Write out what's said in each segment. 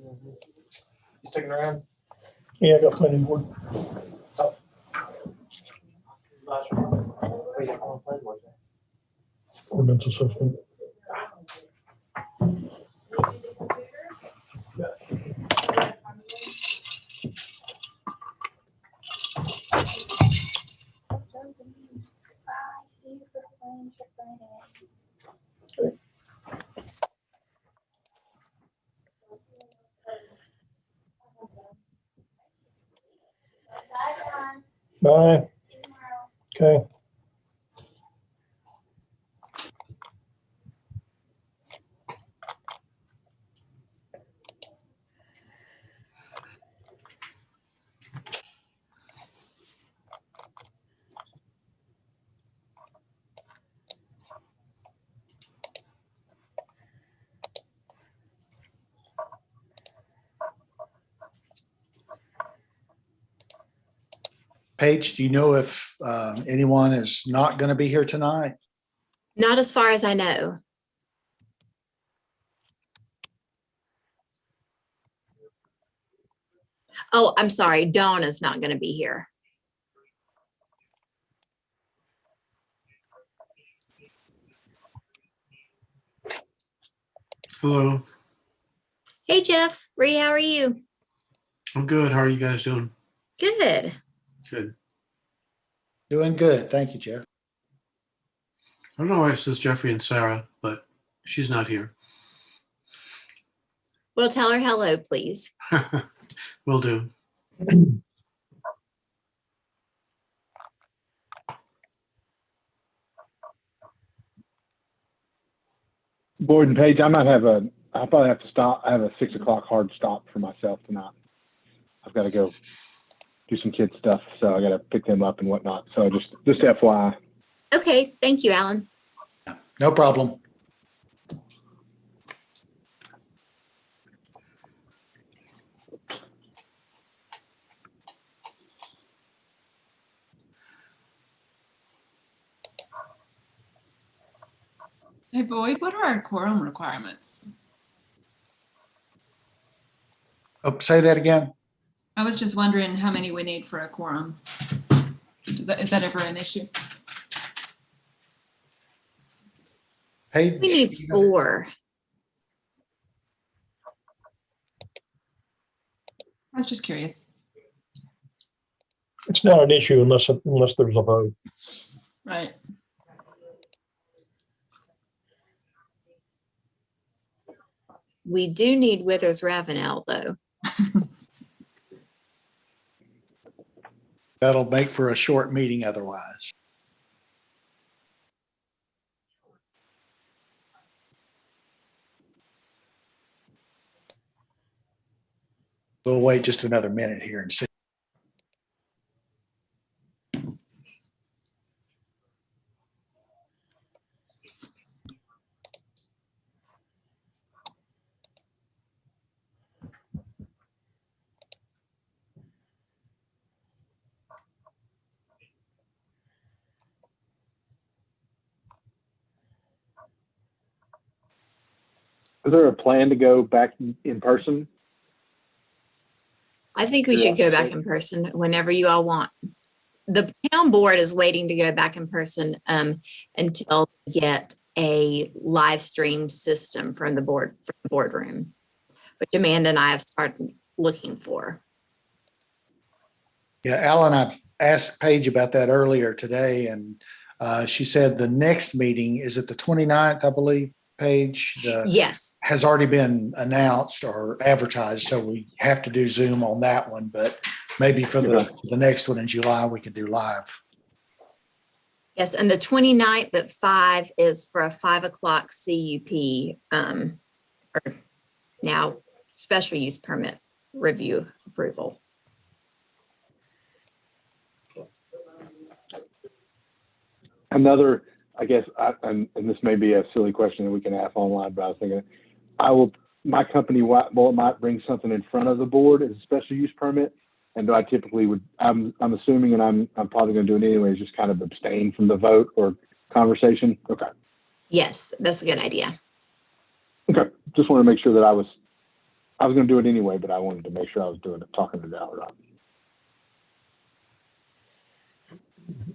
You sticking around? Yeah, I got plenty of wood. Ordinance assessment. Bye. Okay. Paige, do you know if anyone is not going to be here tonight? Not as far as I know. Oh, I'm sorry. Dawn is not going to be here. Hello, Hey, Jeff. Ree, how are you? I'm good. How are you guys doing? Good. Good. Doing good. Thank you, Jeff. I don't know why it says Jeffrey and Sarah, but she's not here. Well, tell her hello, please. Will do. Boyd and Paige, I'll probably have to stop. I have a 6 o'clock hard stop for myself tonight. I've got to go do some kid stuff, so I got to pick them up and whatnot. So just FYI. Okay. Thank you, Alan. No problem. Hey Boyd, what are our quorum requirements? Oh, say that again. I was just wondering how many we need for a quorum. Is that ever an issue? Paige, We need 4. I was just curious. It's not an issue unless there's a vote. Right. We do need Withers Ravenel, though. That'll make for a short meeting otherwise. We'll wait just another minute here and see. Is there a plan to go back in person? I think we should go back in person whenever you all want. The town board is waiting to go back in person until we get a live stream system from the boardroom, which Amanda and I have started looking for. Yeah, Alan, I asked Paige about that earlier today, and she said the next meeting is at the 29th, I believe, Paige. Yes. Has already been announced or advertised, so we have to do Zoom on that one, but maybe for the next one in July, we can do live. Yes, and the 29th at 5 is for a 5 o'clock CUP, or now special use permit review approval. Another, I guess, and this may be a silly question that we can ask online, but I was thinking, I will my company, might bring something in front of the board as a special use permit. And I typically would, I'm assuming, and I'm probably going to do it anyways, just kind of abstain from the vote or conversation. Okay. Yes, that's a good idea. Okay. Just want to make sure that I was going to do it anyway, but I wanted to make sure I was talking to Al or not.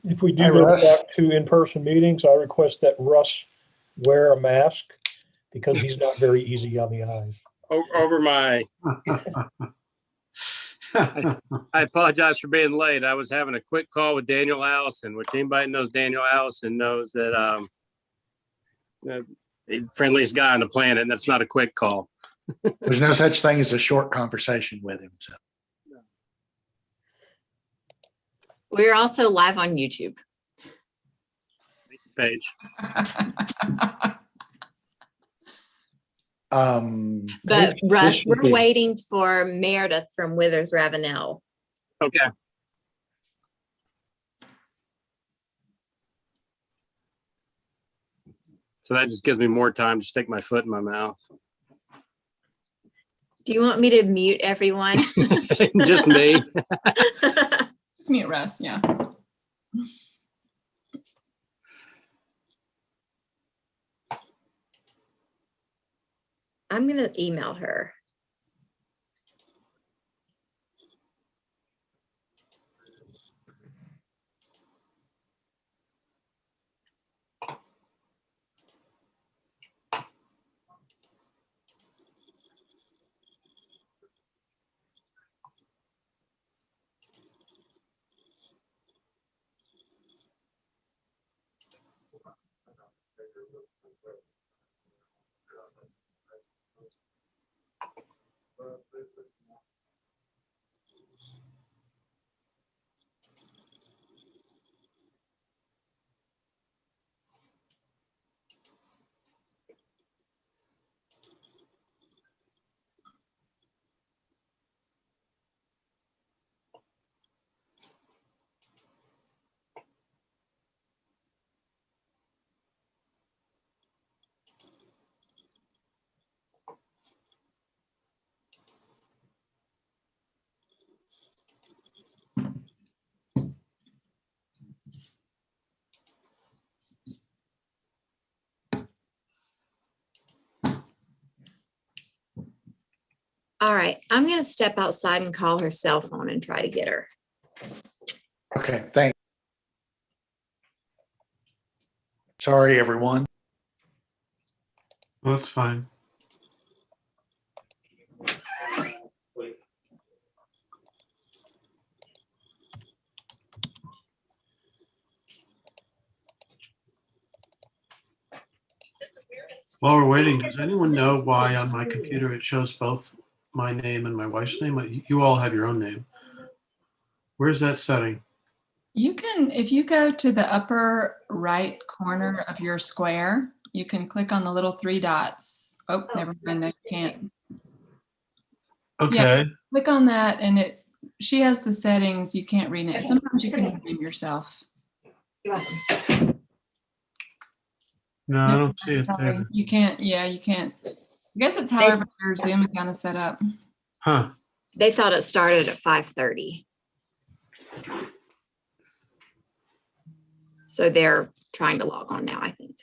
If we Hey, do go Russ. back to in-person meetings, I request that Russ wear a mask because he's not very easy on the eyes. Over my, I apologize for being late. I was having a quick call with Daniel Allison, which anybody that knows Daniel Allison knows that the friendliest guy on the planet, and that's not a quick call. There's no such thing as a short conversation with him. So. We're also live on YouTube. Page. But Paige, Russ, we're Okay. waiting for Meredith from Withers Ravenel. Okay. So that just gives me more time to stick my foot in my mouth. Do you want me to mute everyone? Just me. Just mute Russ, yeah. I'm going to email her. All right, I'm going to step outside and call her cell phone and try to get her. Okay, thanks. Sorry, everyone. Well, that's fine. While we're waiting, does anyone know why on my computer it shows both my name and my wife's name? You all have your own name. Where's that setting? You can, if you go to the upper right corner of your square, you can click on the little three dots. Oh, never mind, I can't. Okay. Click on that and she has the settings. You can't rename. Sometimes you can rename yourself. No, I don't see it Sorry, there. you can't. Yeah, you can't. I guess it's however your Zoom is kind of set up. Huh. They thought it started at 5:30. So they're trying to log on now, I think.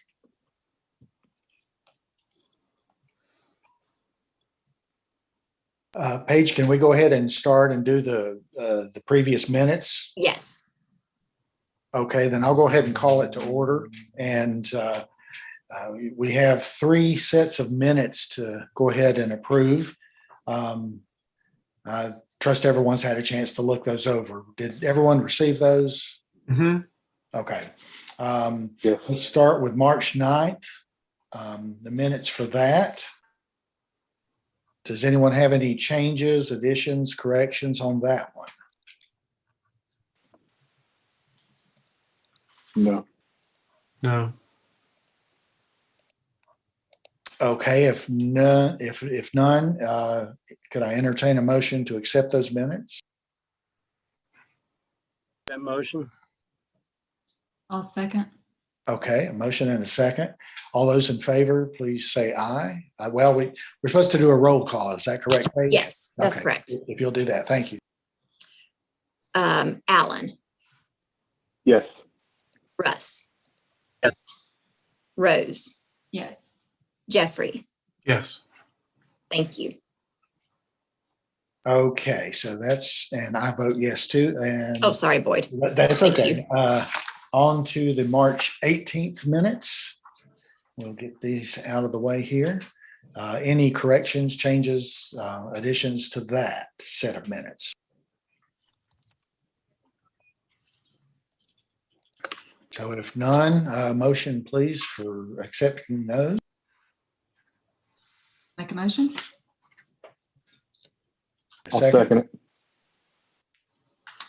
Paige, can we go ahead and start and do the previous minutes? Yes. Okay, then I'll go ahead and call it to order. And we have 3 sets of minutes to go ahead and approve. I trust everyone's had a chance to look those over. Did everyone receive those? Mm-hmm. Okay. Yes. Let's start with March 9th. The minutes for that. Does anyone have any changes, additions, corrections on that one? No. No. Okay, if none, if none, could I entertain a motion to accept those minutes? That motion. I'll second. Okay, a motion and a second. All those in favor, please say aye. Well, we're supposed to do a roll call. Is that correct, Paige? Yes, that's Okay, correct. If you'll do that, thank you. Alan, Yes. Russ, Yes. Rose, Yes. Jeffrey. Yes. Thank you. Okay, so and I vote yes too, and Oh, sorry, Boyd. that's Thank okay. On to the March 18th minutes. We'll get these out of the way here. Any corrections, changes, additions to that set of minutes? So if none, motion please for accepting those. Make a motion? I'll second it.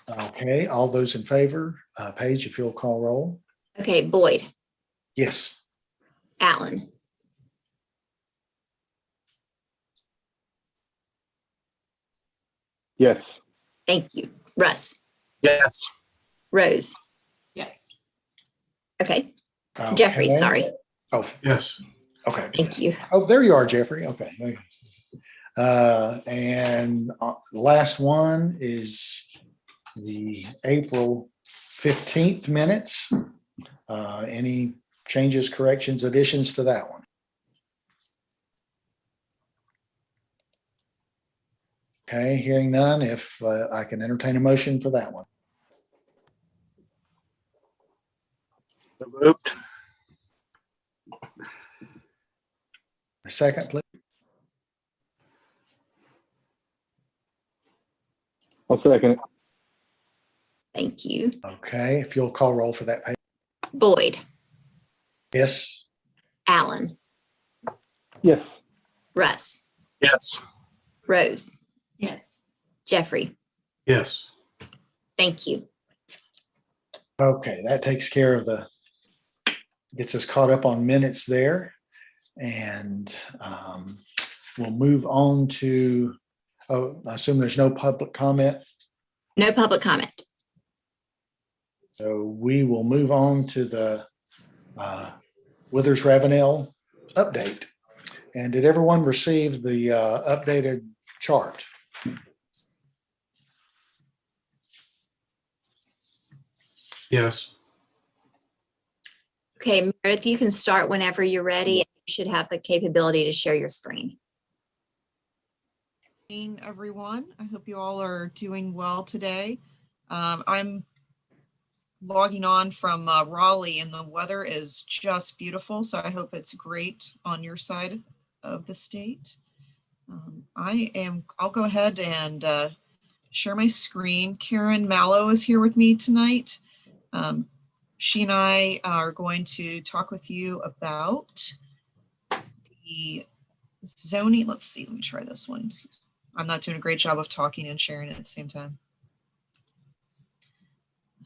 Okay, all those in favor, Paige, if you'll call roll. Okay, Boyd, Yes. Alan, Yes. thank you. Russ, Yes. Rose. Yes. Okay, Jeffrey, Okay. sorry. Oh, Yes. okay. Thank you. Oh, there you are, Jeffrey. Okay. And the last one is the April 15th minutes. Any changes, corrections, additions to that one? Okay, hearing none, if I can entertain a motion for that one. So moved. A second, please. I'll second it. Thank you. Okay, if you'll call roll for that. Paige. Boyd, Yes. Alan, Yes. Russ, Yes. Rose, Yes. Jeffrey. Yes. Thank you. Okay, that takes care of gets us caught up on minutes there. And we'll move on to, I assume there's no public comment. No public comment. So we will move on to the Withers Ravenel update. And did everyone receive the updated chart? Yes. Okay, Meredith, you can start whenever you're ready. You should have the capability to share your screen. Evening, everyone. I hope you all are doing well today. I'm logging on from Raleigh, and the weather is just beautiful, so I hope it's great on your side of the state. I'll go ahead and share my screen. Karen Mallow is here with me tonight. She and I are going to talk with you about the zoning. Let's see, let me try this one. I'm not doing a great job of talking and sharing it at the same time.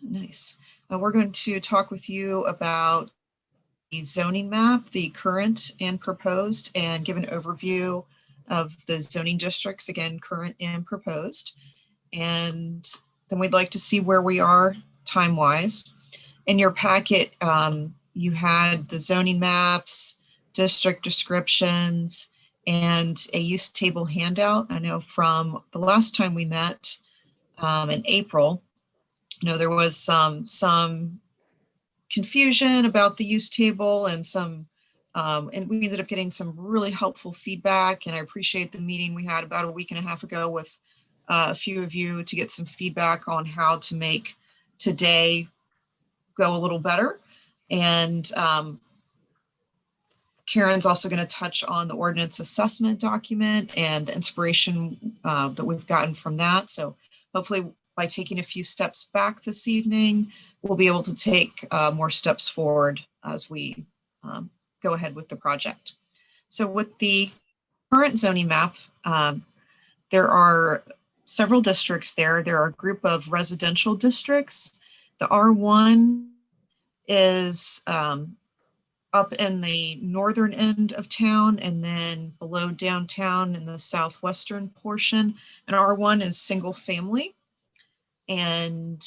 Nice. We're going to talk with you about the zoning map, the current and proposed, and give an overview of the zoning districts, again, current and proposed. And then we'd like to see where we are time-wise. In your packet, you had the zoning maps, district descriptions, and a use table handout. I know from the last time we met in April, there was some confusion about the use table and and we ended up getting some really helpful feedback. And I appreciate the meeting we had about a week and a half ago with a few of you to get some feedback on how to make today go a little better. And Karen's also going to touch on the ordinance assessment document and the inspiration that we've gotten from that. So hopefully by taking a few steps back this evening, we'll be able to take more steps forward as we go ahead with the project. So with the current zoning map, there are several districts there. There are a group of residential districts. The R1 is up in the northern end of town and then below downtown in the southwestern portion. And R1 is single family. And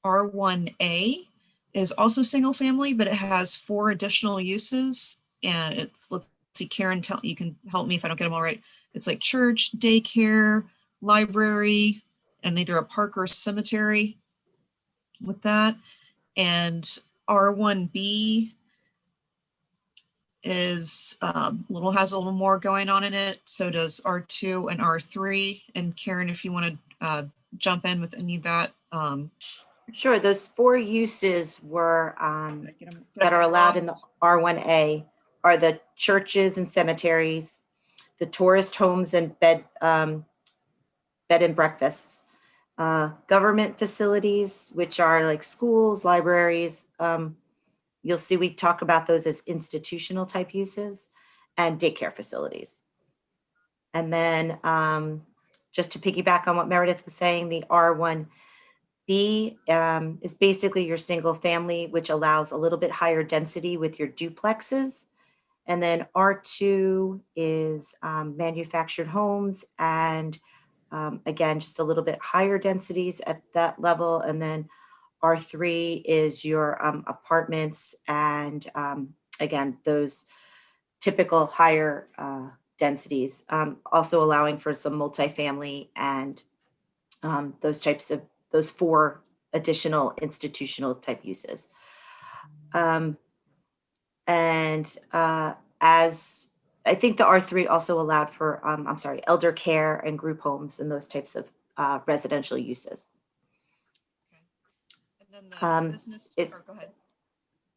R1A is also single family, but it has 4 additional uses. And it's, let's see, Karen, you can help me if I don't get them all right. It's like church, daycare, library, and either a park or a cemetery with that. And R1B is has a little more going on in it. So does R2 and R3. And Karen, if you want to jump in with any of that. Sure, those 4 uses were that are allowed in the R1A are the churches and cemeteries, the tourist homes and bed and breakfasts, government facilities, which are like schools, libraries. You'll see we talk about those as institutional type uses, and daycare facilities. And then just to piggyback on what Meredith was saying, the R1B is basically your single family, which allows a little bit higher density with your duplexes. And then R2 is manufactured homes, and again, just a little bit higher densities at that level. And then R3 is your apartments, and again, those typical higher densities, also allowing for some multifamily and those 4 additional institutional type uses. As I think the R3 also allowed for, elder care and group homes and those types of residential uses. And then the business, go ahead.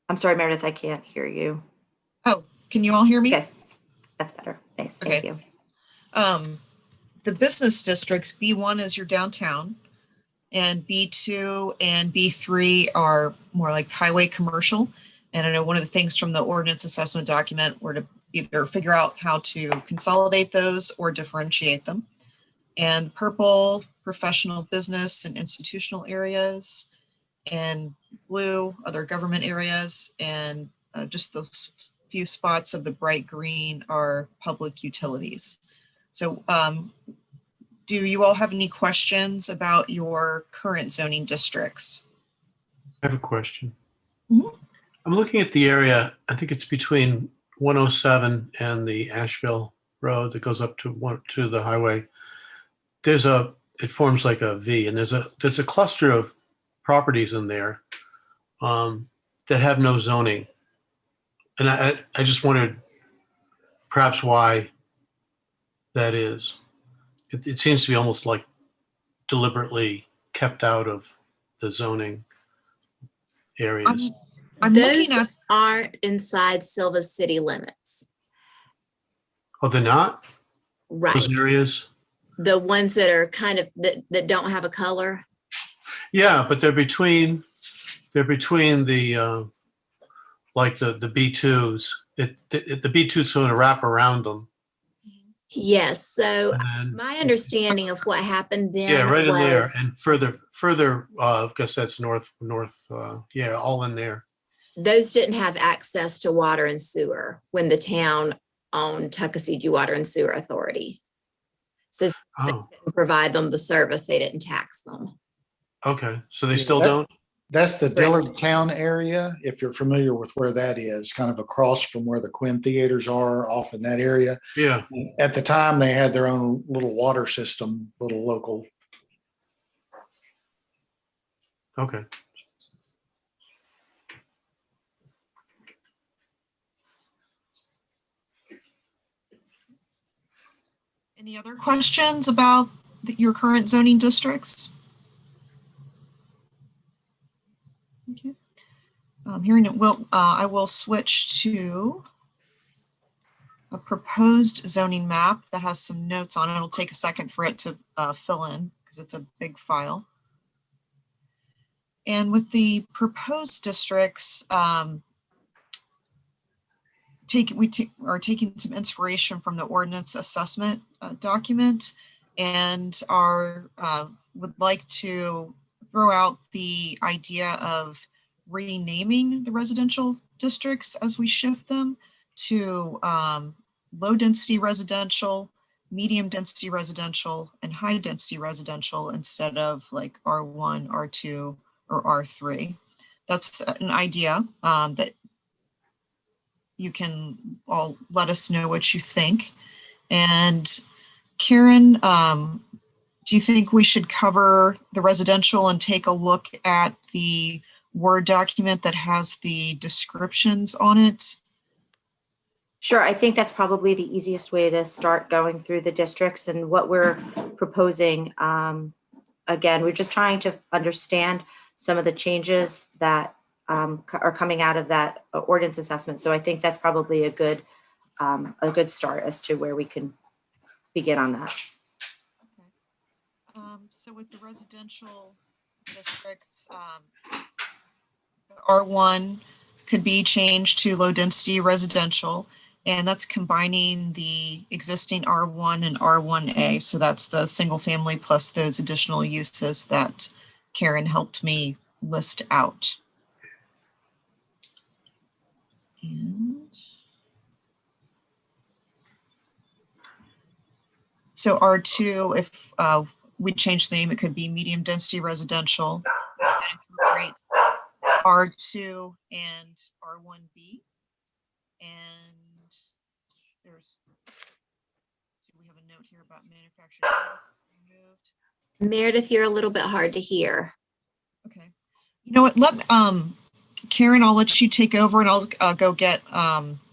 I'm sorry, Meredith, I can't hear you. Oh, can you all hear me? Yes, that's better. Thanks. Thank you. The business districts, B1 is your downtown, and B2 and B3 are more like highway commercial. And I know one of the things from the ordinance assessment document were to either figure out how to consolidate those or differentiate them. And purple, professional, business, and institutional areas, and blue, other government areas, and just the few spots of the bright green are public utilities. So do you all have any questions about your current zoning districts? I have a question. Mhm. I'm looking at the area, I think it's between 107 and the Asheville Road that goes up to the highway. It forms like a V, and there's a cluster of properties in there that have no zoning. And I just wondered perhaps why that is. It seems to be almost like deliberately kept out of the zoning areas. I'm Those looking at, aren't inside Sylva city limits, Oh, they're not? right? Those areas? The ones that are kind of, that don't have a color. Yeah, but they're between the like the B2s. The B2s sort of wrap around them. Yes, so And then, my understanding of what happened then yeah, right in there was and further. I guess that's north. Yeah, all in there. those didn't have access to water and sewer when the town owned Tuckasegee Water and Sewer Authority. So since they Oh, didn't provide them the service, they didn't tax them. okay. So they Yeah, still don't. That's the Dillardtown area, if you're familiar with where that is, kind of across from where the Quinn Theaters are, off in that area. Yeah. At the time, they had their own little water system, little local. Okay. any other questions about your current zoning districts? Okay. Hearing it, I will switch to a proposed zoning map that has some notes on it. It'll take a second for it to fill in because it's a big file. And with the proposed districts, we are taking some inspiration from the ordinance assessment document, and would like to throw out the idea of renaming the residential districts as we shift them to low density residential, medium density residential, and high density residential instead of like R1, R2, or R3. that's an idea that you can all let us know what you think. And Karen, do you think we should cover the residential and take a look at the Word document that has the descriptions on it? Sure, I think that's probably the easiest way to start going through the districts and what we're proposing. Again, we're just trying to understand some of the changes that are coming out of that ordinance assessment. So I think that's probably a good start as to where we can begin on that. So with the residential districts, R1 could be changed to low density residential, and that's combining the existing R1 and R1A. So that's the single family plus those additional uses that Karen helped me list out. And so R2, if we change the name, it could be medium density residential. That incorporates R2 and R1B. And there's, see, we have a note here about manufactured removed. Meredith, you're a little bit hard to hear. Okay. You know what? Karen, I'll let you take over and I'll go get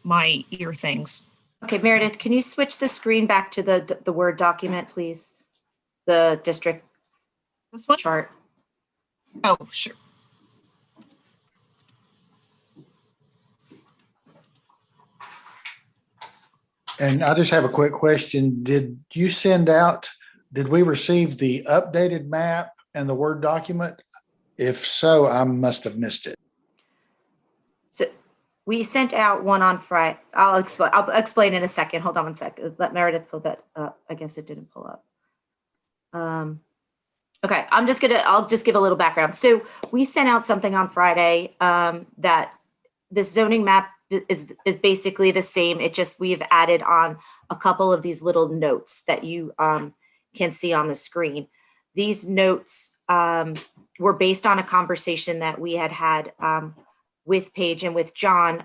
my ear things. Okay, Meredith, can you switch the screen back to the Word document, please? The district This one? chart. Oh, sure. And I just have a quick question. Did we receive the updated map and the Word document? If so, I must have missed it. So we sent out one on Friday. I'll explain in a second. Hold on one second. Let Meredith pull that up. I guess it didn't pull up. Okay, I'll just give a little background. So we sent out something on Friday that this zoning map is basically the same. We've added on a couple of these little notes that you can see on the screen. These notes were based on a conversation that we had with Paige and with John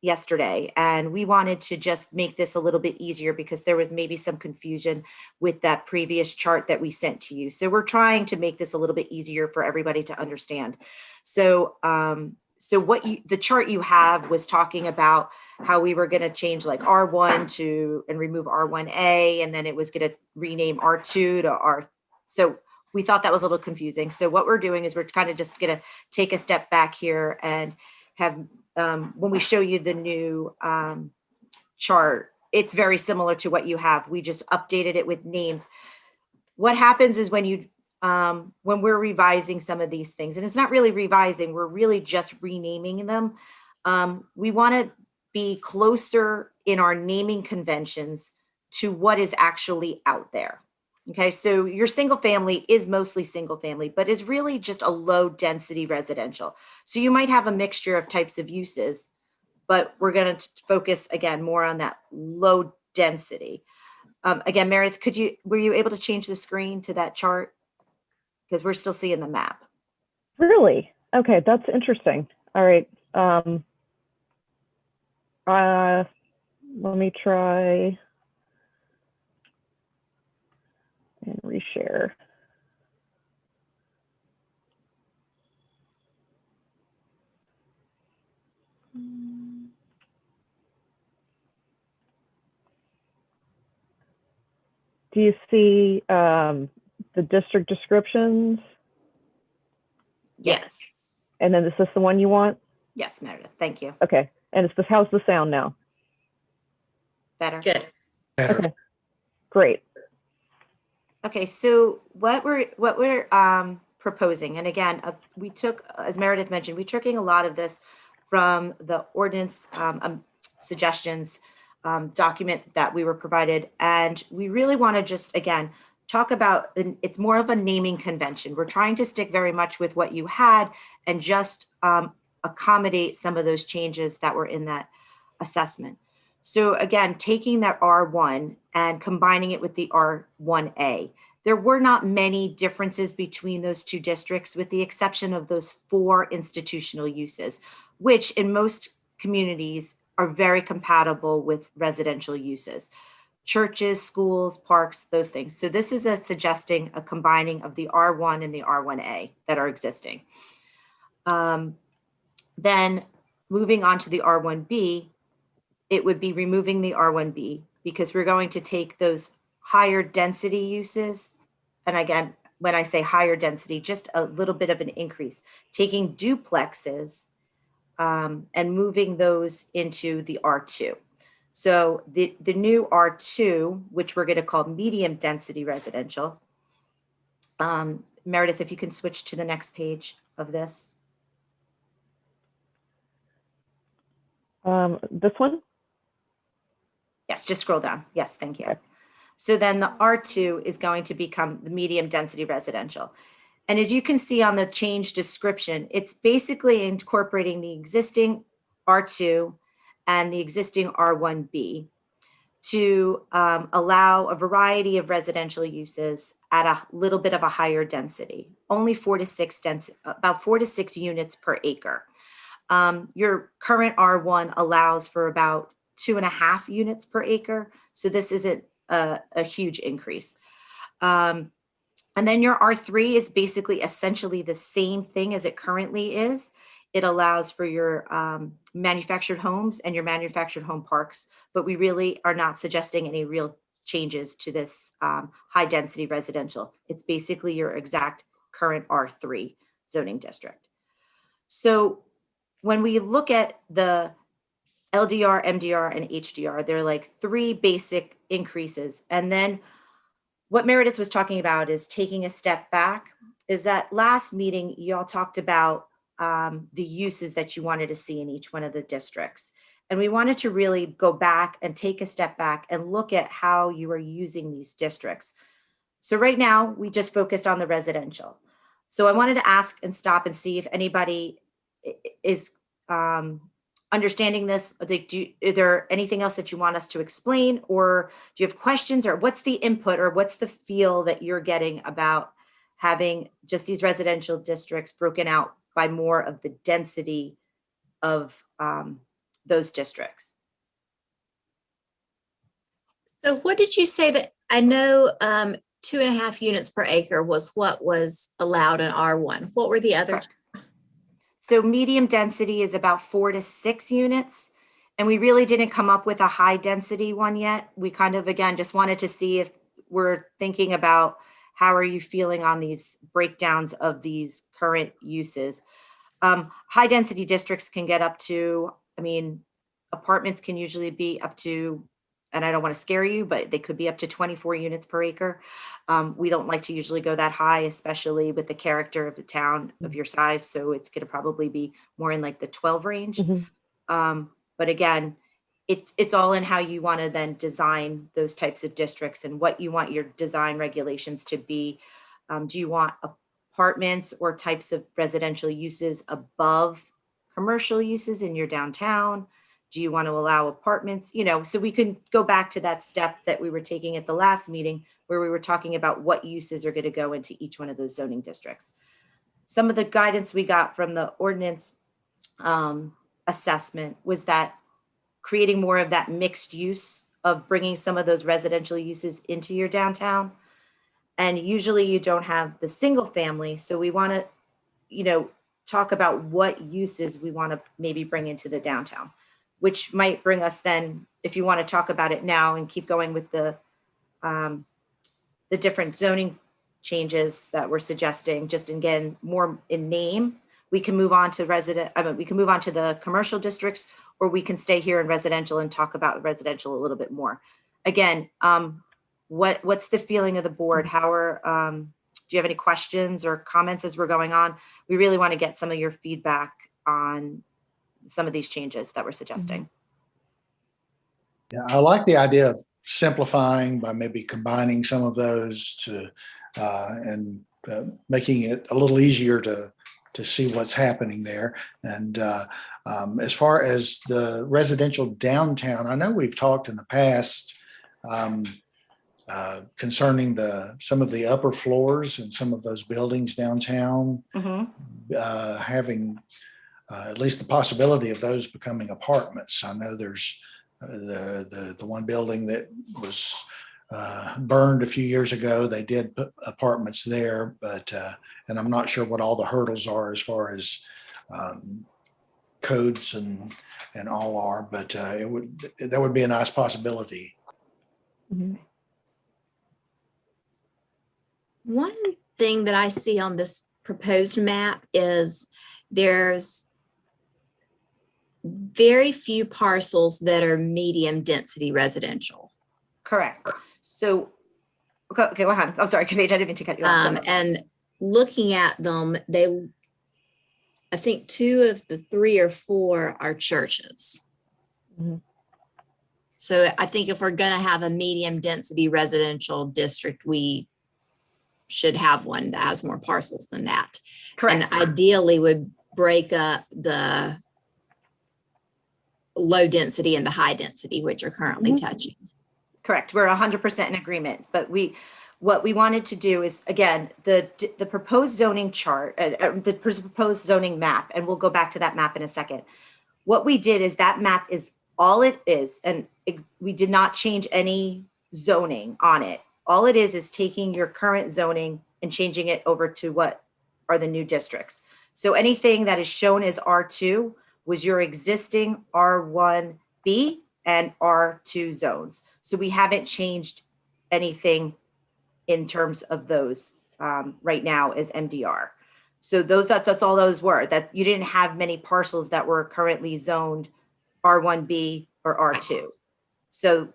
yesterday. And we wanted to just make this a little bit easier because there was maybe some confusion with that previous chart that we sent to you. So we're trying to make this a little bit easier for everybody to understand. So the chart you have was talking about how we were going to change like R1 and remove R1A, and then it was going to rename R2 to R. So we thought that was a little confusing. So what we're doing is we're kind of just going to take a step back here and have, when we show you the new chart, it's very similar to what you have. We just updated it with names. What happens is when we're revising some of these things, and it's not really revising, we're really just renaming them. We want to be closer in our naming conventions to what is actually out there. Okay, so your single family is mostly single family, but it's really just a low density residential. So you might have a mixture of types of uses, but we're going to focus again more on that low density. Again, Meredith, were you able to change the screen to that chart? Because we're still seeing the map. Really? Okay, that's interesting. All right. Let me try and reshare. Do you see the district descriptions? Yes. And then is this the one you want? Yes, Meredith. Thank you. Okay. And it's how's the sound now? Better. Good. Better. Okay. Great. Okay, so what we're proposing, and again, we took, as Meredith mentioned, we're taking a lot of this from the ordinance suggestions document that we were provided, and we really want to just again talk about it's more of a naming convention. We're trying to stick very much with what you had and just accommodate some of those changes that were in that assessment. So again, taking that R1 and combining it with the R1A. There were not many differences between those two districts, with the exception of those 4 institutional uses, which in most communities are very compatible with residential uses. Churches, schools, parks, those things. So this is suggesting a combining of the R1 and the R1A that are existing. Then moving on to the R1B, it would be removing the R1B because we're going to take those higher density uses. And again, when I say higher density, just a little bit of an increase, taking duplexes and moving those into the R2. So the new R2, which we're going to call medium density residential. Meredith, if you can switch to the next page of this. This one? Yes, just scroll down. Yes, thank you. Okay. So then the R2 is going to become the medium density residential. And as you can see on the change description, it's basically incorporating the existing R2 and the existing R1B to allow a variety of residential uses at a little bit of a higher density, only about 4 to 6 units per acre. Your current R1 allows for about 2.5 units per acre. So this isn't a huge increase. And then your R3 is basically essentially the same thing as it currently is. It allows for your manufactured homes and your manufactured home parks, but we really are not suggesting any real changes to this high density residential. It's basically your exact current R3 zoning district. So when we look at the LDR, MDR, and HDR, they're like 3 basic increases. And then what Meredith was talking about is taking a step back. Is that last meeting, y'all talked about the uses that you wanted to see in each one of the districts. And we wanted to really go back and take a step back and look at how you are using these districts. So right now, we just focused on the residential. So I wanted to ask and stop and see if anybody is understanding this. Is there anything else that you want us to explain, or do you have questions, or what's the input, or what's the feel that you're getting about having just these residential districts broken out by more of the density of those districts? So what did you say that, I know 2.5 units per acre was what was allowed in R1. What were the other? So medium density is about 4 to 6 units. And we really didn't come up with a high density one yet. We kind of, again, just wanted to see if we're thinking about how are you feeling on these breakdowns of these current uses. High density districts can get up to, I mean, apartments can usually be up to, and I don't want to scare you, but they could be up to 24 units per acre. We don't like to usually go that high, especially with the character of the town of your size. So it's going to probably be more in like the 12 range. Mm-hmm. But again, it's all in how you want to then design those types of districts and what you want your design regulations to be. Do you want apartments or types of residential uses above commercial uses in your downtown? Do you want to allow apartments? You know, so we can go back to that step that we were taking at the last meeting where we were talking about what uses are going to go into each one of those zoning districts. Some of the guidance we got from the ordinance assessment was that creating more of that mixed use of bringing some of those residential uses into your downtown. And usually you don't have the single family. So we want to, you know, talk about what uses we want to maybe bring into the downtown, which might bring us then, if you want to talk about it now and keep going with the different zoning changes that we're suggesting, just again, more in name, we can move on to we can move on to the commercial districts, or we can stay here in residential and talk about residential a little bit more. Again, what's the feeling of the board? Do you have any questions or comments as we're going on? We really want to get some of your feedback on some of these changes that we're suggesting. Yeah, I like the idea of simplifying by maybe combining some of those to and making it a little easier to see what's happening there. And as far as the residential downtown, I know we've talked in the past concerning some of the upper floors and some of those buildings downtown, having at least the possibility of those becoming apartments. I know there's the one building that was burned a few years ago. They did put apartments there, but and I'm not sure what all the hurdles are as far as codes and all are, but that would be a nice possibility. One thing that I see on this proposed map is there's very few parcels that are medium density residential. Correct. So, okay, go ahead. I'm sorry, I didn't mean to cut you off. And looking at them, I think 2 of the 3 or 4 are churches. So I think if we're going to have a medium density residential district, we should have one that has more parcels than that. Correct. And ideally would break up the low density and the high density, which are currently touching. Correct. We're 100% in agreement, but what we wanted to do is, again, the proposed zoning chart, the proposed zoning map, and we'll go back to that map in a second. What we did is that map is all it is, and we did not change any zoning on it. All it is taking your current zoning and changing it over to what are the new districts. So anything that is shown as R2 was your existing R1B and R2 zones. So we haven't changed anything in terms of those right now as MDR. So that's all those were, that you didn't have many parcels that were currently zoned R1B or R2. So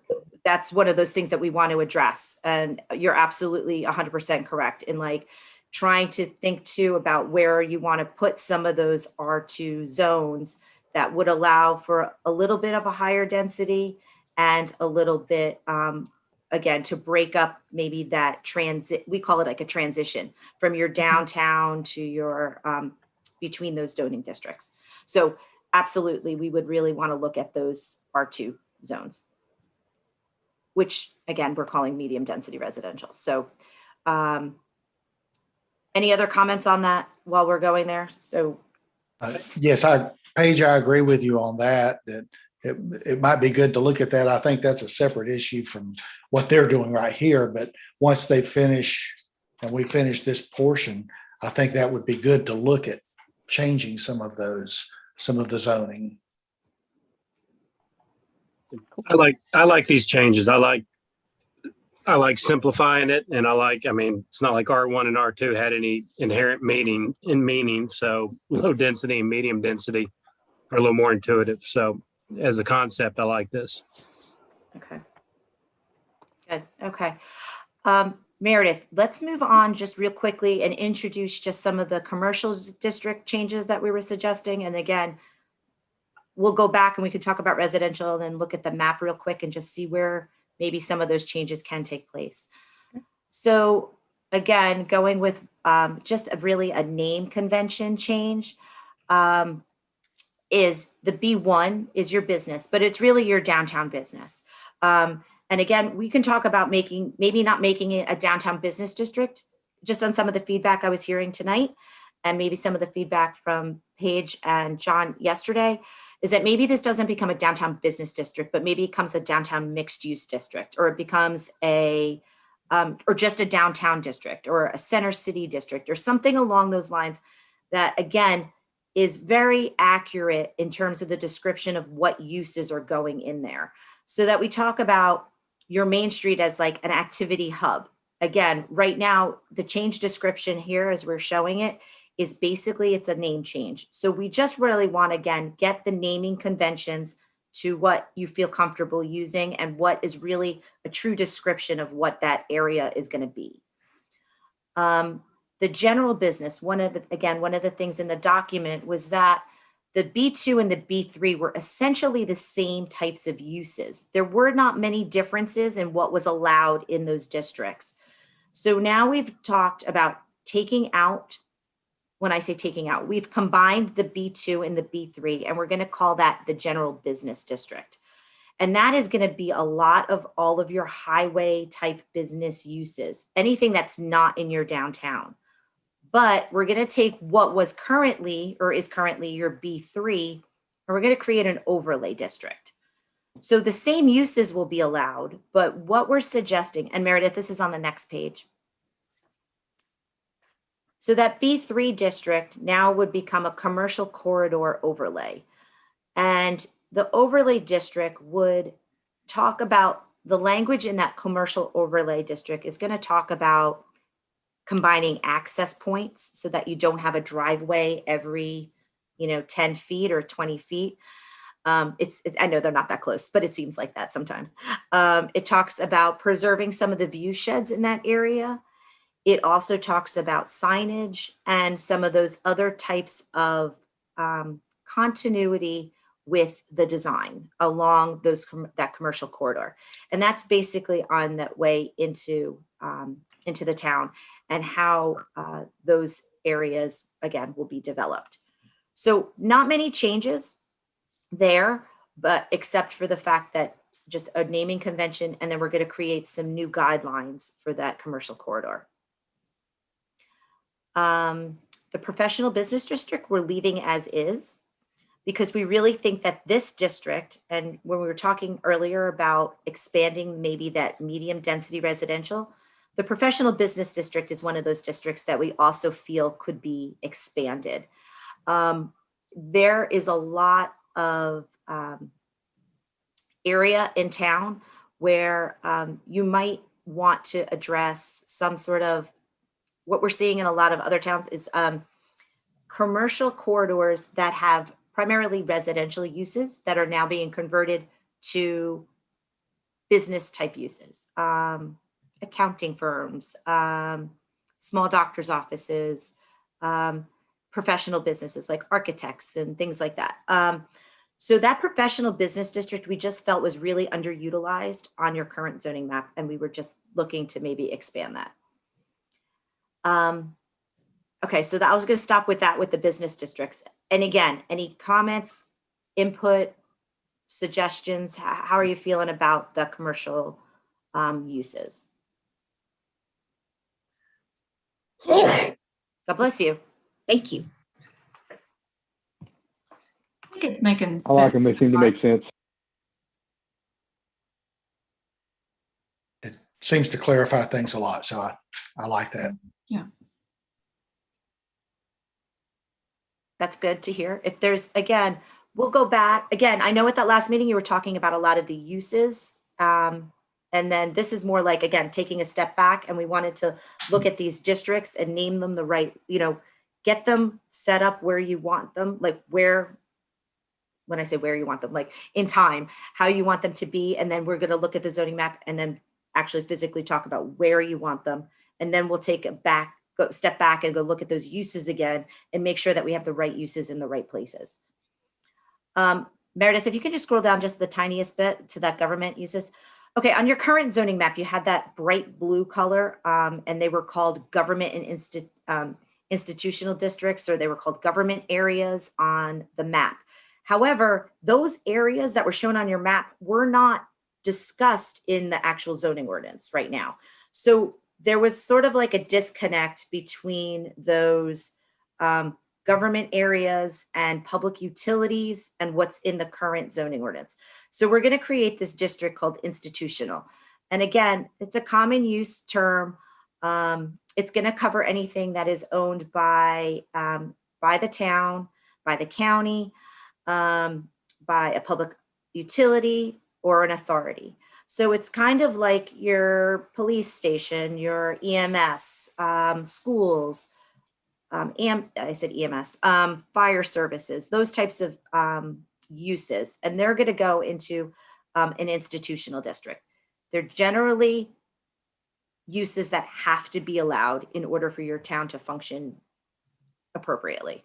that's one of those things that we want to address. And you're absolutely 100% correct in like trying to think too about where you want to put some of those R2 zones that would allow for a little bit of a higher density and a little bit, again, to break up maybe that transit, we call it like a transition from your downtown to your, between those zoning districts. So absolutely, we would really want to look at those R2 zones, which again, we're calling medium density residential. So any other comments on that while we're going there? So yes, Paige, I agree with you on that it might be good to look at that. I think that's a separate issue from what they're doing right here. But once they finish and we finish this portion, I think that would be good to look at changing some of the zoning. I like these changes. I like simplifying it, and I mean, it's not like R1 and R2 had any inherent meaning. So low density and medium density are a little more intuitive. So as a concept, I like this. Okay. Good. Okay. Meredith, let's move on just real quickly and introduce just some of the commercial district changes that we were suggesting. And again, we'll go back and we could talk about residential and then look at the map real quick and just see where maybe some of those changes can take place. So again, going with just really a name convention change is the B1 is your business, but it's really your downtown business. And again, we can talk about maybe not making it a downtown business district, just on some of the feedback I was hearing tonight, and maybe some of the feedback from Paige and John yesterday, is that maybe this doesn't become a downtown business district, but maybe it becomes a downtown mixed use district, or it becomes or just a downtown district or a center city district or something along those lines that, again, is very accurate in terms of the description of what uses are going in there. So that we talk about your main street as like an activity hub. Again, right now, the change description here as we're showing it is basically it's a name change. So we just really want to, again, get the naming conventions to what you feel comfortable using and what is really a true description of what that area is going to be. The general business, one of the things in the document was that the B2 and the B3 were essentially the same types of uses. There were not many differences in what was allowed in those districts. So now we've talked about taking out, when I say taking out, we've combined the B2 and the B3, and we're going to call that the general business district. And that is going to be a lot of all of your highway type business uses, anything that's not in your downtown. But we're going to take what was currently or is currently your B3, and we're going to create an overlay district. So the same uses will be allowed, but what we're suggesting, and Meredith, this is on the next page. So that B3 district now would become a commercial corridor overlay. And the overlay district would talk about the language in that commercial overlay district is going to talk about combining access points so that you don't have a driveway every, 10 feet or 20 feet. I know they're not that close, but it seems like that sometimes. It talks about preserving some of the view sheds in that area. It also talks about signage and some of those other types of continuity with the design along that commercial corridor. And that's basically on that way into the town and how those areas, again, will be developed. So not many changes there, but except for the fact that just a naming convention, and then we're going to create some new guidelines for that commercial corridor. The professional business district, we're leaving as is, because we really think that this district, and when we were talking earlier about expanding maybe that medium density residential, the professional business district is one of those districts that we also feel could be expanded. There is a lot of area in town where you might want to address some sort of, what we're seeing in a lot of other towns is commercial corridors that have primarily residential uses that are now being converted to business type uses, accounting firms, small doctor's offices, professional businesses like architects and things like that. So that professional business district, we just felt was really underutilized on your current zoning map, and we were just looking to maybe expand that. Okay, so I was going to stop with that with the business districts. And again, any comments, input, suggestions? How are you feeling about the commercial uses? God bless you. Thank you. I think it's making I like sense. them. They seem to make sense. It seems to clarify things a lot. So I like that. Yeah. That's good to hear. If there's, again, we'll go back. Again, I know at that last meeting, you were talking about a lot of the uses. And then this is more like, again, taking a step back, and we wanted to look at these districts and name them the right, get them set up where you want them, like where, when I say where you want them, like in time, how you want them to be. And then we're going to look at the zoning map and then actually physically talk about where you want them. And then we'll take it back, step back and go look at those uses again and make sure that we have the right uses in the right places. Meredith, if you can just scroll down just the tiniest bit to that government uses. Okay, on your current zoning map, you had that bright blue color, and they were called government and institutional districts, or they were called government areas on the map. However, those areas that were shown on your map were not discussed in the actual zoning ordinance right now. So there was sort of like a disconnect between those government areas and public utilities and what's in the current zoning ordinance. So we're going to create this district called institutional. And again, it's a common use term. It's going to cover anything that is owned by the town, by the county, by a public utility or an authority. So it's kind of like your police station, your EMS, schools, I said EMS, fire services, those types of uses. And they're going to go into an institutional district. They're generally uses that have to be allowed in order for your town to function appropriately.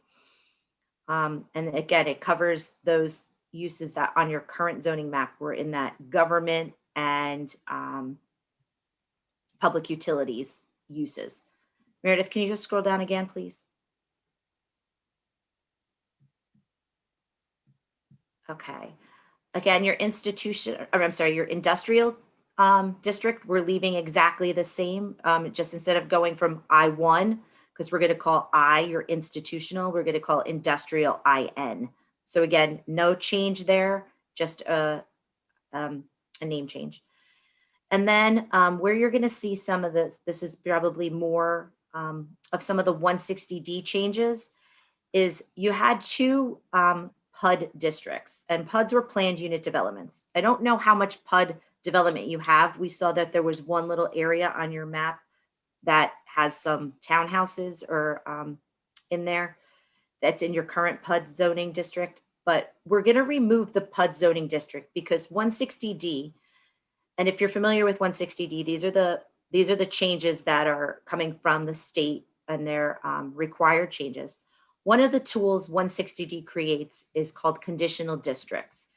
And again, it covers those uses that on your current zoning map were in that government and public utilities uses. Meredith, can you just scroll down again, please? Okay. Again, your institution, or I'm sorry, your industrial district, we're leaving exactly the same. Just instead of going from I1, because we're going to call I your institutional, we're going to call industrial IN. So again, no change there, just a name change. And then where you're going to see some of this is probably more of some of the 160D changes, is you had two PUD districts, and PUDs were planned unit developments. I don't know how much PUD development you have. We saw that there was one little area on your map that has some townhouses or in there that's in your current PUD zoning district, but we're going to remove the PUD zoning district because 160D, and if you're familiar with 160D, these are the changes that are coming from the state and their required changes. One of the tools 160D creates is called conditional districts.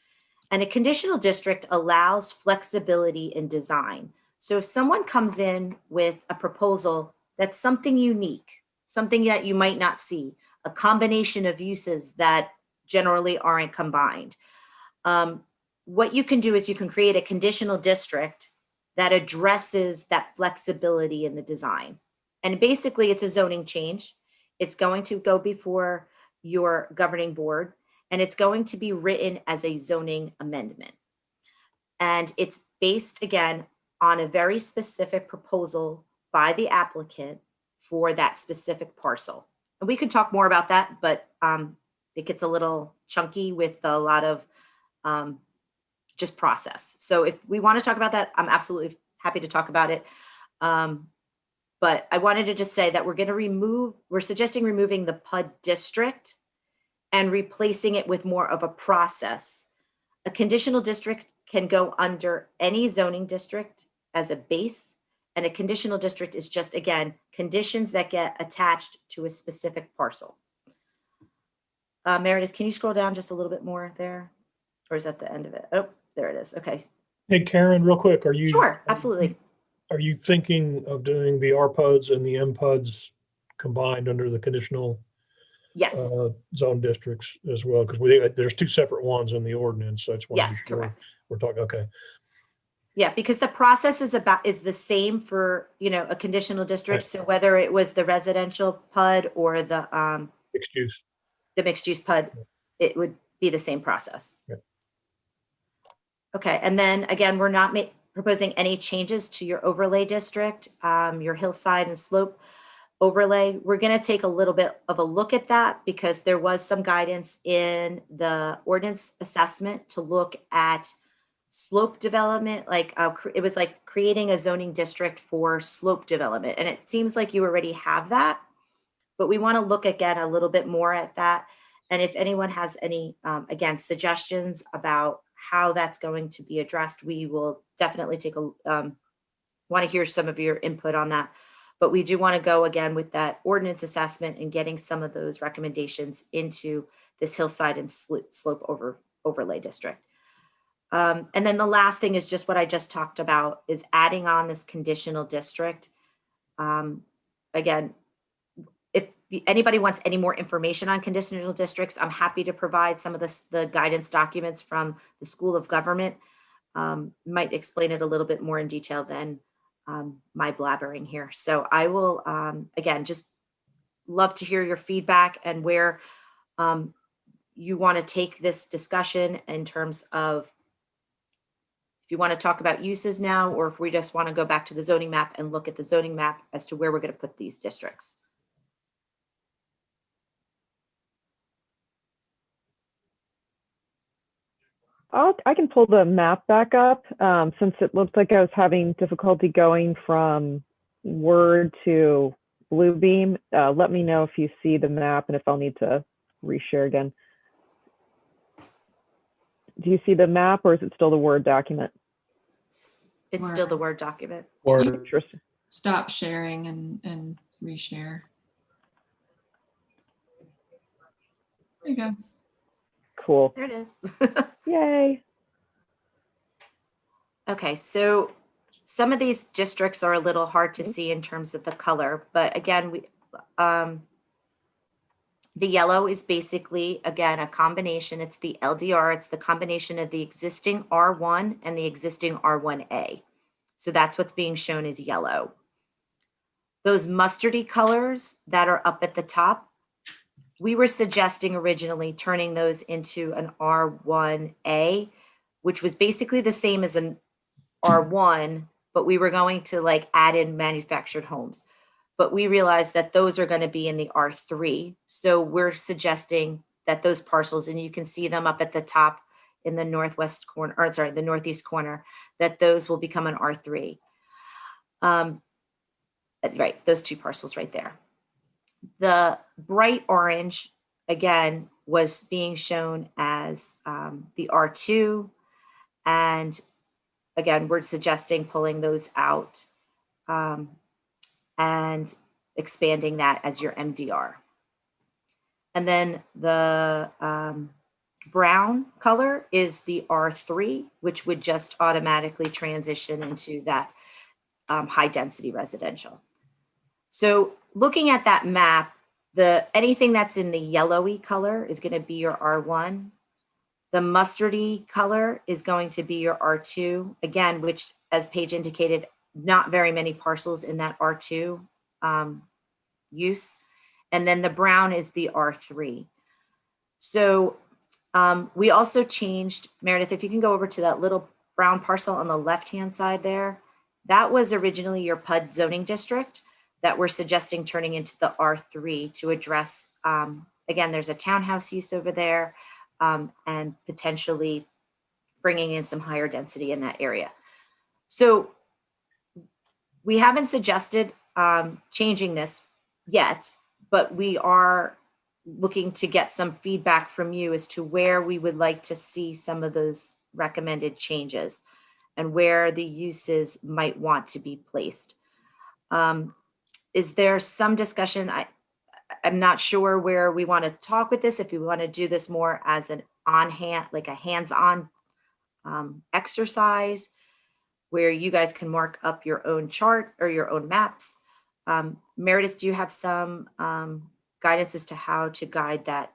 And a conditional district allows flexibility in design. So if someone comes in with a proposal that's something unique, something that you might not see, a combination of uses that generally aren't combined, what you can do is you can create a conditional district that addresses that flexibility in the design. And basically it's a zoning change. It's going to go before your governing board, and it's going to be written as a zoning amendment. And it's based, again, on a very specific proposal by the applicant for that specific parcel. And we could talk more about that, but it gets a little chunky with a lot of just process. So if we want to talk about that, I'm absolutely happy to talk about it. But I wanted to just say that we're suggesting removing the PUD district and replacing it with more of a process. A conditional district can go under any zoning district as a base, and a conditional district is just, again, conditions that get attached to a specific parcel. Meredith, can you scroll down just a little bit more there? Or is that the end of it? Oh, there it is. Okay. Hey, Karen, real quick, are you? Sure, absolutely. Are you thinking of doing the RPUDs and the MPUDs combined under the conditional Yes. zone districts as well? Because there's two separate ones in the ordinance. So I just want to be Yes, sure correct. we're talking, okay. Yeah, because the process is the same for, a conditional district. Right. So whether it was the residential PUD or the Mixed use. mixed use PUD, it would be the same process. Yeah. Okay, and then again, we're not proposing any changes to your overlay district, your hillside and slope overlay. We're going to take a little bit of a look at that because there was some guidance in the ordinance assessment to look at slope development, like it was like creating a zoning district for slope development. And it seems like you already have that, but we want to look again a little bit more at that. And if anyone has any, again, suggestions about how that's going to be addressed, we will definitely want to hear some of your input on that. But we do want to go again with that ordinance assessment and getting some of those recommendations into this hillside and slope overlay district. And then the last thing is just what I just talked about, is adding on this conditional district. Again, if anybody wants any more information on conditional districts, I'm happy to provide some of the guidance documents from the School of Government. Might explain it a little bit more in detail than my blabbering here. So I will, again, just love to hear your feedback and where you want to take this discussion in terms of if you want to talk about uses now, or if we just want to go back to the zoning map and look at the zoning map as to where we're going to put these districts. I can pull the map back up since it looked like I was having difficulty going from Word to Bluebeam. Let me know if you see the map and if I'll need to reshare again. Do you see the map, or is it still the Word document? It's still the Word document. Or Interesting. Stop sharing and reshare. There you go. Cool. There it is. Yay. Okay, so some of these districts are a little hard to see in terms of the color, but again, The yellow is basically, again, a combination. It's the LDR. It's the combination of the existing R1 and the existing R1A. So that's what's being shown as yellow. Those mustardy colors that are up at the top, we were suggesting originally turning those into an R1A, which was basically the same as an R1, but we were going to like add in manufactured homes. But we realized that those are going to be in the R3. So we're suggesting that those parcels, and you can see them up at the top in the northwest corner, or sorry, the northeast corner, that those will become an R3. Right, those two parcels right there. The bright orange, again, was being shown as the R2. And again, we're suggesting pulling those out and expanding that as your MDR. And then the brown color is the R3, which would just automatically transition into that high density residential. So looking at that map, anything that's in the yellowy color is going to be your R1. The mustardy color is going to be your R2, again, which, as Paige indicated, not very many parcels in that R2 use. And then the brown is the R3. So we also changed, Meredith, if you can go over to that little brown parcel on the left-hand side there, that was originally your PUD zoning district that we're suggesting turning into the R3 to address, again, there's a townhouse use over there and potentially bringing in some higher density in that area. So we haven't suggested changing this yet, but we are looking to get some feedback from you as to where we would like to see some of those recommended changes and where the uses might want to be placed. Is there some discussion? I'm not sure where we want to talk with this, if we want to do this more as an on-hand, like a hands-on exercise where you guys can mark up your own chart or your own maps. Meredith, do you have some guidance as to how to guide that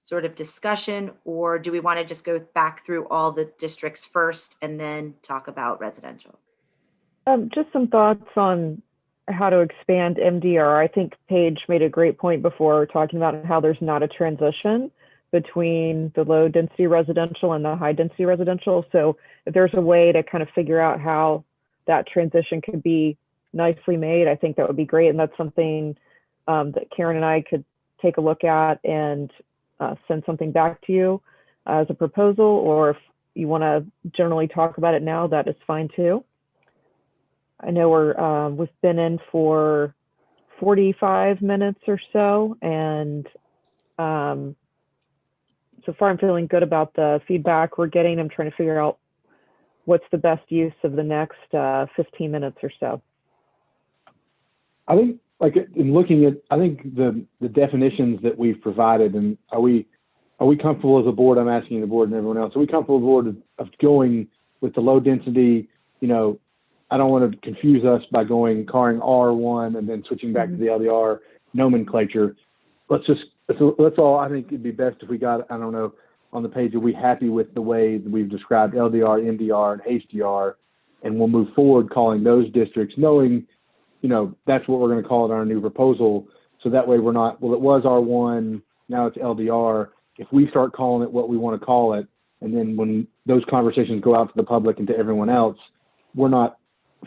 sort of discussion, or do we want to just go back through all the districts first and then talk about residential? Just some thoughts on how to expand MDR. I think Paige made a great point before talking about how there's not a transition between the low density residential and the high density residential. So if there's a way to kind of figure out how that transition could be nicely made, I think that would be great. And that's something that Karen and I could take a look at and send something back to you as a proposal, or if you want to generally talk about it now, that is fine too. I know we've been in for 45 minutes or so, and so far I'm feeling good about the feedback we're getting. I'm trying to figure out what's the best use of the next 15 minutes or so. I think, like, in looking at, I think the definitions that we've provided, and are we comfortable as a board? I'm asking the board and everyone else, are we comfortable as a board of going with the low density? You know, I don't want to confuse us by calling R1 and then switching back to the LDR nomenclature. Let's all, I think it'd be best if we got, I don't know, on the page, are we happy with the way that we've described LDR, MDR, and HDR? And we'll move forward calling those districts, knowing, you know, that's what we're going to call it in our new proposal. So that way we're not, well, it was R1, now it's LDR. If we start calling it what we want to call it, and then when those conversations go out to the public and to everyone else, we're not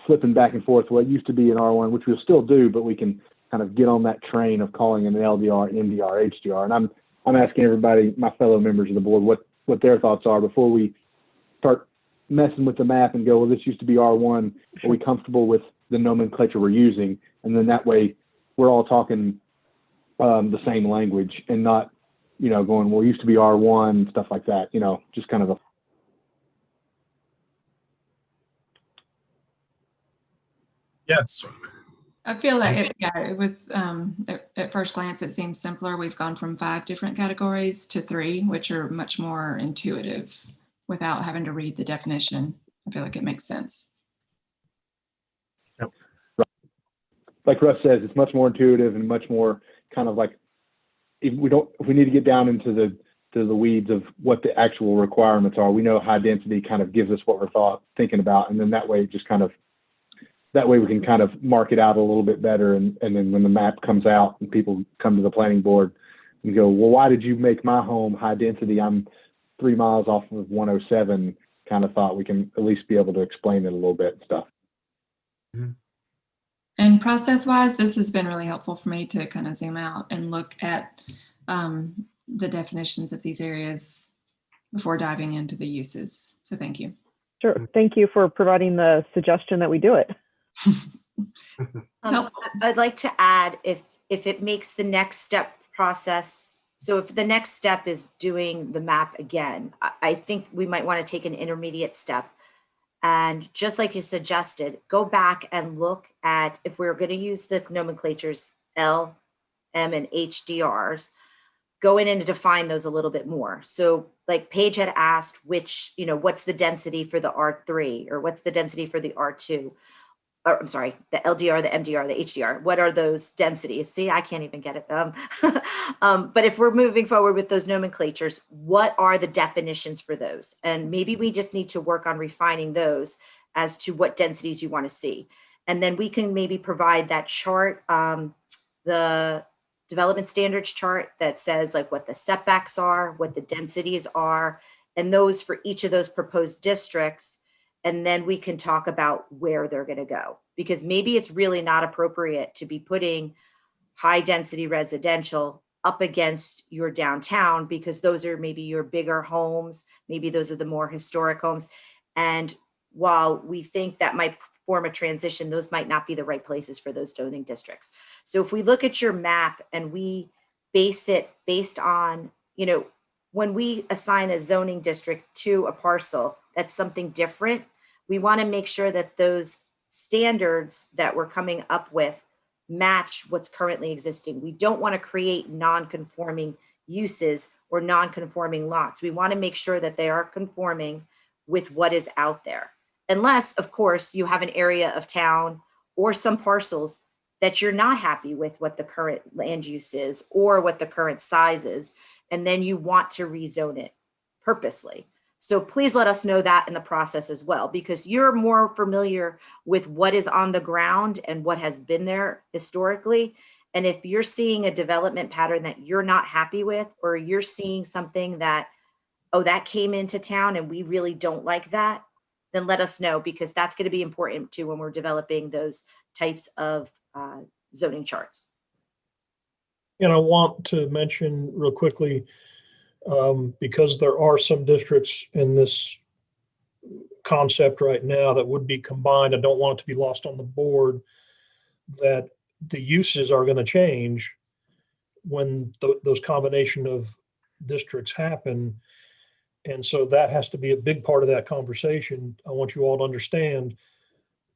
flipping back and forth. Well, it used to be an R1, which we'll still do, but we can kind of get on that train of calling it an LDR, MDR, HDR. And I'm asking everybody, my fellow members of the board, what their thoughts are before we start messing with the map and go, well, this used to be R1. Are we comfortable with the nomenclature we're using? And then that way we're all talking the same language and not, you know, going, well, it used to be R1, stuff like that, you know, just kind of a. Yes. I feel like at first glance, it seems simpler. We've gone from 5 different categories to 3, which are much more intuitive without having to read the definition. I feel like it makes sense. Like Russ says, it's much more intuitive and much more kind of like if we need to get down into the weeds of what the actual requirements are, we know high density kind of gives us what we're thinking about. And then that way we can kind of mark it out a little bit better. And then when the map comes out and people come to the planning board and go, well, why did you make my home high density? I'm 3 miles off of 107, kind of thought we can at least be able to explain it a little bit and stuff. And process-wise, this has been really helpful for me to kind of zoom out and look at the definitions of these areas before diving into the uses. So thank you. Sure. Thank you for providing the suggestion that we do it. I'd like to add, if it makes the next step process, so if the next step is doing the map again, I think we might want to take an intermediate step. And just like you suggested, go back and look at, if we're going to use the nomenclatures L, M, and HDRs, go in and define those a little bit more. So like Paige had asked, what's the density for the R3, or what's the density for the R2? Or I'm sorry, the LDR, the MDR, the HDR. What are those densities? See, I can't even get it. But if we're moving forward with those nomenclatures, what are the definitions for those? And maybe we just need to work on refining those as to what densities you want to see. And then we can maybe provide that chart, the development standards chart that says like what the setbacks are, what the densities are, and those for each of those proposed districts. And then we can talk about where they're going to go, because maybe it's really not appropriate to be putting high density residential up against your downtown, because those are maybe your bigger homes. Maybe those are the more historic homes. And while we think that might form a transition, those might not be the right places for those zoning districts. So if we look at your map and we base it based on, when we assign a zoning district to a parcel, that's something different. We want to make sure that those standards that we're coming up with match what's currently existing. We don't want to create non-conforming uses or non-conforming lots. We want to make sure that they are conforming with what is out there. Unless, of course, you have an area of town or some parcels that you're not happy with what the current land use is or what the current size is, and then you want to rezone it purposely. So please let us know that in the process as well, because you're more familiar with what is on the ground and what has been there historically. And if you're seeing a development pattern that you're not happy with, or you're seeing something that, oh, that came into town and we really don't like that, then let us know, because that's going to be important too when we're developing those types of zoning charts. And I want to mention real quickly, because there are some districts in this concept right now that would be combined. I don't want it to be lost on the board that the uses are going to change when those combination of districts happen. And so that has to be a big part of that conversation. I want you all to understand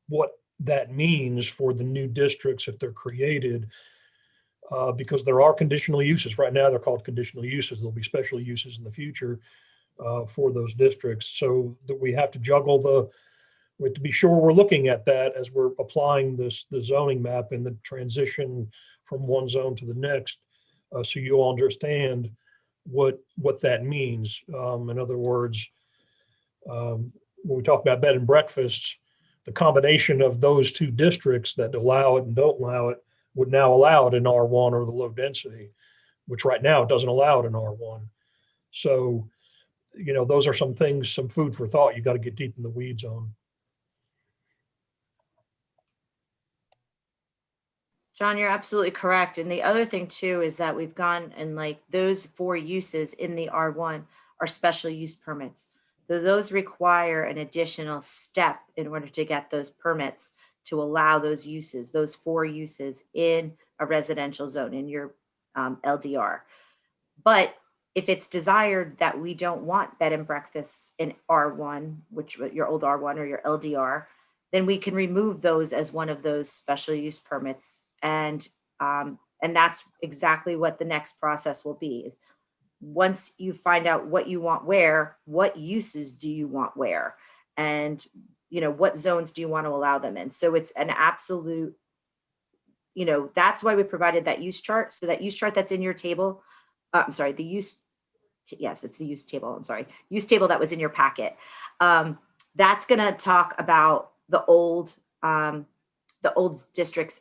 what that means for the new districts if they're created. Because there are conditional uses. Right now, they're called conditional uses. There'll be special uses in the future for those districts. So that we have to juggle we have to be sure we're looking at that as we're applying the zoning map and the transition from one zone to the next. So you all understand what that means. In other words, when we talk about bed and breakfasts, the combination of those two districts that allow it and don't allow it would now allow it in R1 or the low density, which right now it doesn't allow it in R1. So, those are some things, some food for thought you got to get deep in the weeds on. John, you're absolutely correct. And the other thing too is that we've gone and like those 4 uses in the R1 are special use permits. So those require an additional step in order to get those permits to allow those uses, those 4 uses in a residential zone in your LDR. But if it's desired that we don't want bed and breakfasts in R1, which your old R1 or your LDR, then we can remove those as one of those special use permits. And that's exactly what the next process will be, is once you find out what you want where, what uses do you want where? And what zones do you want to allow them in? So it's an absolute, that's why we provided that use chart. So that use chart that's in your table I'm sorry, the use, yes, it's the use table, I'm sorry, use table that was in your packet. That's gonna talk about the old districts.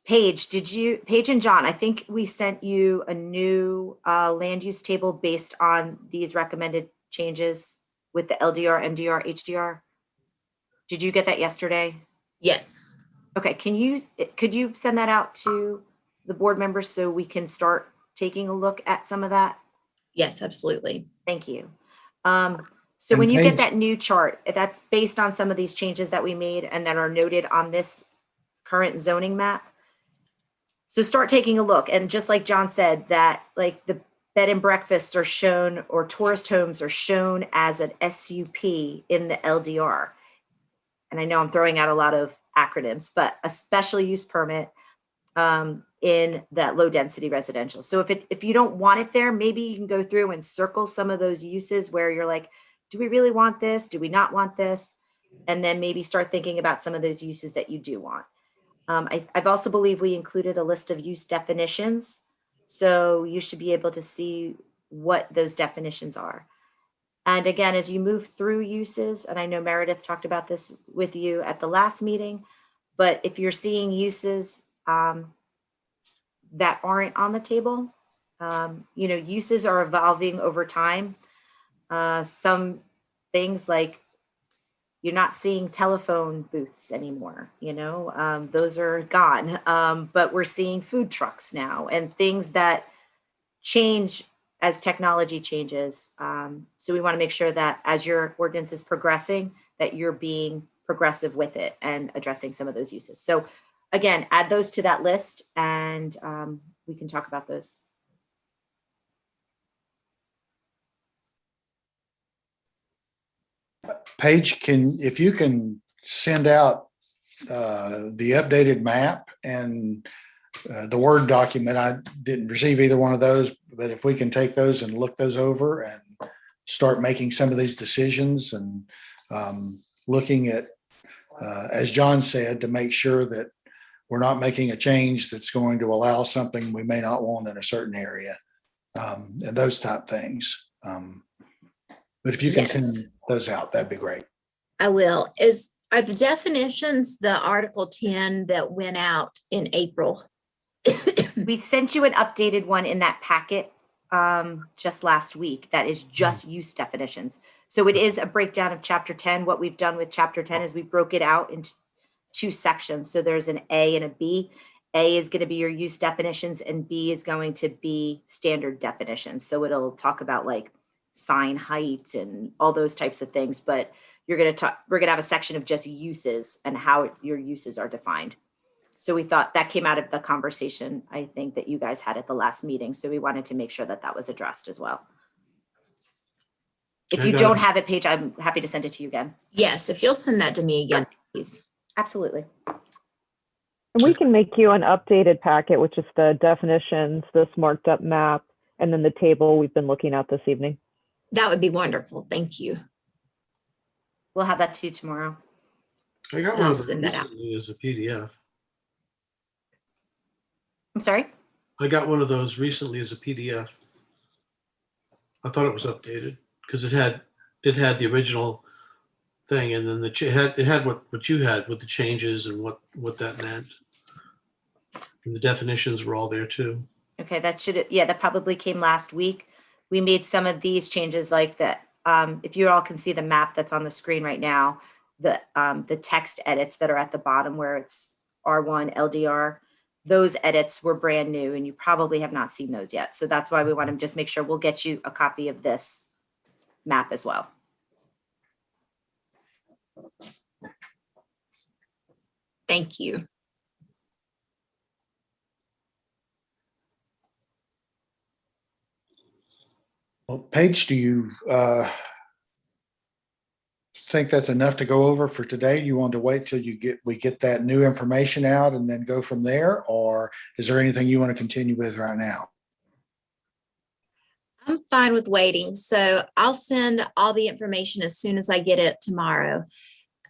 Paige and John, I think we sent you a new land use table based on these recommended changes with the LDR, MDR, HDR. Did you get that yesterday? Yes. Okay, could you send that out to the board members so we can start taking a look at some of that? Yes, absolutely. Thank you. So And when you get Paige- that new chart, that's based on some of these changes that we made and that are noted on this current zoning map. So start taking a look. And just like John said, that like the bed and breakfasts are shown, or tourist homes are shown as an SUP in the LDR. And I know I'm throwing out a lot of acronyms, but a special use permit in that low density residential. So if you don't want it there, maybe you can go through and circle some of those uses where you're like, do we really want this? Do we not want this? And then maybe start thinking about some of those uses that you do want. I've also believe we included a list of use definitions. So you should be able to see what those definitions are. And again, as you move through uses, and I know Meredith talked about this with you at the last meeting, but if you're seeing uses that aren't on the table, uses are evolving over time. Some things like you're not seeing telephone booths anymore, those are gone. But we're seeing food trucks now and things that change as technology changes. So we want to make sure that as your ordinance is progressing, that you're being progressive with it and addressing some of those uses. So again, add those to that list and we can talk about those. Paige, if you can send out the updated map and the Word document, I didn't receive either one of those, but if we can take those and look those over and start making some of these decisions and looking at, as John said, to make sure that we're not making a change that's going to allow something we may not want in a certain area, and those type things. But if you can Yes. send those out, that'd be great. I will. Are the definitions the Article 10 that went out in April? We sent you an updated one in that packet just last week that is just use definitions. So it is a breakdown of chapter 10. What we've done with chapter 10 is we broke it out into two sections. So there's an A and a B. A is going to be your use definitions and B is going to be standard definitions. So it'll talk about like sign height and all those types of things, but we're going to have a section of just uses and how your uses are defined. So we thought that came out of the conversation, I think, that you guys had at the last meeting. So we wanted to make sure that that was addressed as well. If you don't have it, Paige, I'm happy to send it to you again. Yes, if you'll send that to me again, please. Absolutely. And we can make you an updated packet, which is the definitions, this marked up map, and then the table we've been looking at this evening. That would be wonderful. Thank you. We'll have that to you tomorrow. I got And one I'll of them send that out. recently as a PDF. I'm sorry? I got one of those recently as a PDF. I thought it was updated because it had the original thing, and then it had what you had with the changes and what that meant. And the definitions were all there too. Okay, that probably came last week. We made some of these changes like that. If you all can see the map that's on the screen right now, the text edits that are at the bottom where it's R1 LDR, those edits were brand new and you probably have not seen those yet. So that's why we want to just make sure we'll get you a copy of this map as well. Thank you. Well, Paige, do you think that's enough to go over for today? You want to wait till we get that new information out and then go from there? Or is there anything you want to continue with right now? I'm fine with waiting. So I'll send all the information as soon as I get it tomorrow.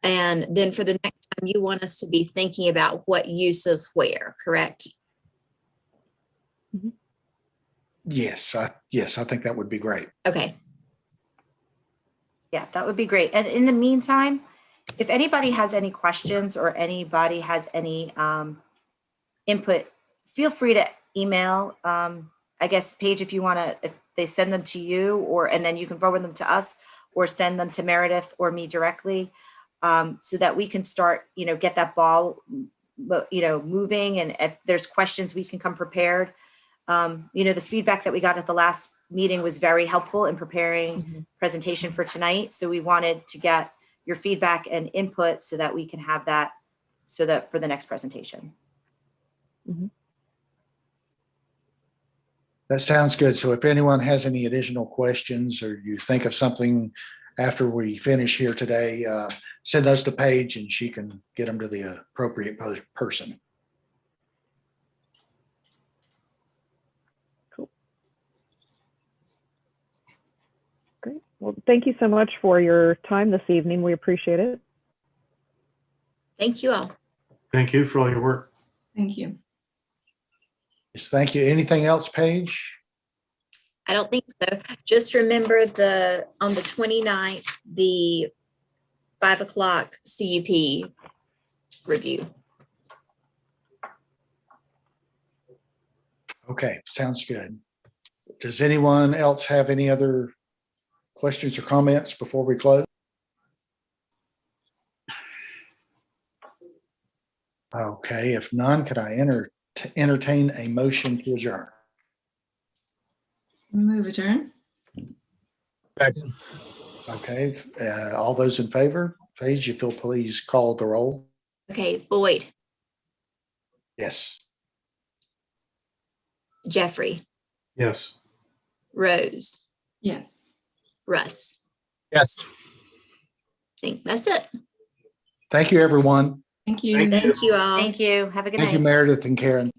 And then for the next time, you want us to be thinking about what uses where, correct? Yes, I think that would be great. Okay. Yeah, that would be great. And in the meantime, if anybody has any questions or anybody has any input, feel free to email. I guess, Paige, if you want to, if they send them to you and then you can forward them to us or send them to Meredith or me directly, so that we can start, get that ball, moving. And if there's questions, we can come prepared. The feedback that we got at the last meeting was very helpful in preparing presentation for tonight. So we wanted to get your feedback and input so that we can have that for the next presentation. That sounds good. So if anyone has any additional questions or you think of something after we finish here today, send those to Paige and she can get them to the appropriate person. Great. Well, thank you so much for your time this evening. We appreciate it. Thank you all. Thank you for all your work. Thank you. Yes, thank you. Anything else, Paige? I don't think so. Just remember on the 29th, the 5 o'clock CUP review. Okay, sounds good. Does anyone else have any other questions or comments before we close? Okay, if none, could I entertain a motion to adjourn? Move adjourn. Okay, all those in favor, Paige, if you'll please call the roll. Okay, Boyd, Yes. Jeffrey, Yes. Rose, Yes. Russ. Yes. I think that's it. Thank you, everyone. Thank you. Thank you. Thank you all. Thank you. Have a good Thank you, night. Meredith and Karen.